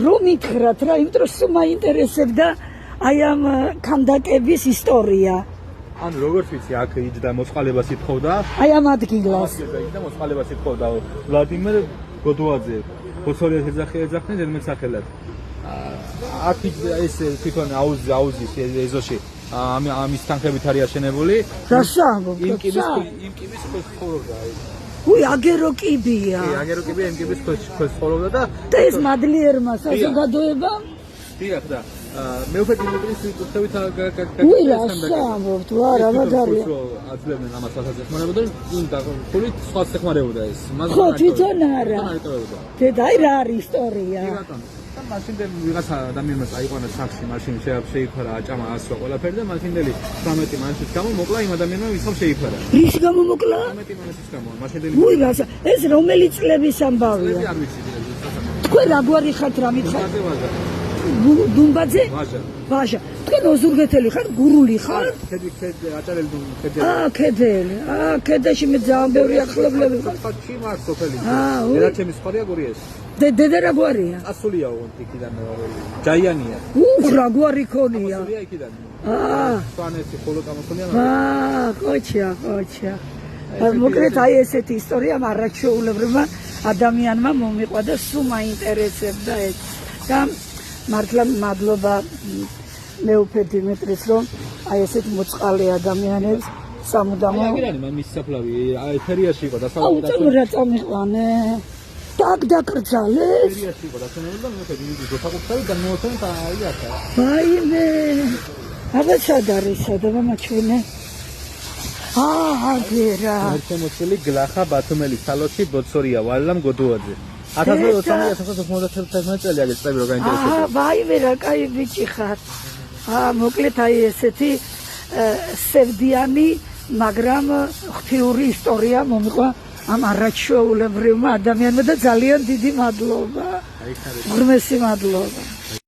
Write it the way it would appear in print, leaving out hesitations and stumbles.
რომ მითხრათ რა, იმიტომ რომ სულ მაინტერესებდა აი ამ ქანდაკების ისტორია. ანუ როგორც ვიცი, აქ იჯდა მოწყალებას ითხოვდა. აი ამ ადგილას. იჯდა მოწყალებას ითხოვდა ვლადიმერ გოდუაძე. ბოცორიას ეძახდნენ ზედმეტსახელად. აქ ეს თვითონ აუზის ეზოში ამის თანხებით არის აშენებული. იმ კიბის ცხოვრობდა. უი, აგერო კიბია. კი, აგერო კიბია, იმ კიბის ცხოვრობდა და ეს მადლიერმა საზოგადოებამ. დიახ და მეუფე დიმიტრის უცხოებით უი, ასამბობთ, ვარა მაგარია. აძლევდნენ ამას ასახმარებოდა და ფული სხვა სახმარებოდა ეს. ხო, თვითონ არა. დედა, აი რა არის ისტორია. კი ბატონო. და მაშინდელ ვიღაცა ადამიანმა წაიყვანა სახში, მაშინ შეიფარა, აჭამა ასვა ყველაფერი და მაშინდელი 13 მანჩის გამო მოკლა იმ ადამიანმა, ვისაც შეიფარა. რის გამო მოკლა? 13 მანჩის გამო. მაშინდელი უი, რასა, ეს რომელი წლების ამბავია? არ ვიცი. თქვენ რაგვარი ხართ რა მითხარ? დუმბაძე? ვაჟა. თქვენ ოზურგეთელი ხარ, გურული ხარ? ქედი აჭარელი ქედი. ქედელი. ქედაში მე ძალიან ბევრი ახლობლები ხარ. ხოჩი მას სოფელი. ერაჩემის ხარია გურიეს. დედა რა გვარია? ასულია იქიდან ჯაიანია. რა გვარი ქონია? ასულია იქიდან. სვანეთი ხოლო გამოსულია. ყოჩია. მოკლედ აი ესეთი ისტორია მარაჩეულებმა ადამიანმა მომიყვა და სულ მაინტერესებდა ეს. და მართლა მადლობა მეუფე დიმიტრის რომ აი ესეთ მოწყალე ადამიანებს სამუდამო აგირანი მის საფლავი ეთერიაში იყო დასავლეთ რა წამიყვანე დაკ დაკრძალეს ეთერიაში იყო დასავლეთ და მეუფე დიმიტრის გოფაკუხტავი განმოუცენ და აი ახლა ვაიმე აბა სადარი სადამაჩვენე აგერა მერცემოსილი გლახა ბათუმელი სალოში ბოცორია ვალლამ გოდუაძე 1990 წელი არის წები რო გაინტერესებული. ვაიმე რა კაი ბიჭი ხარ. მოკლედ აი ესეთი სევდიანი, მაგრამ ღვთიური ისტორია მომიყვა ამ არაჩვეულებრივმა ადამიანმა და ძალიან დიდი მადლობა. ღრმესი მადლობა.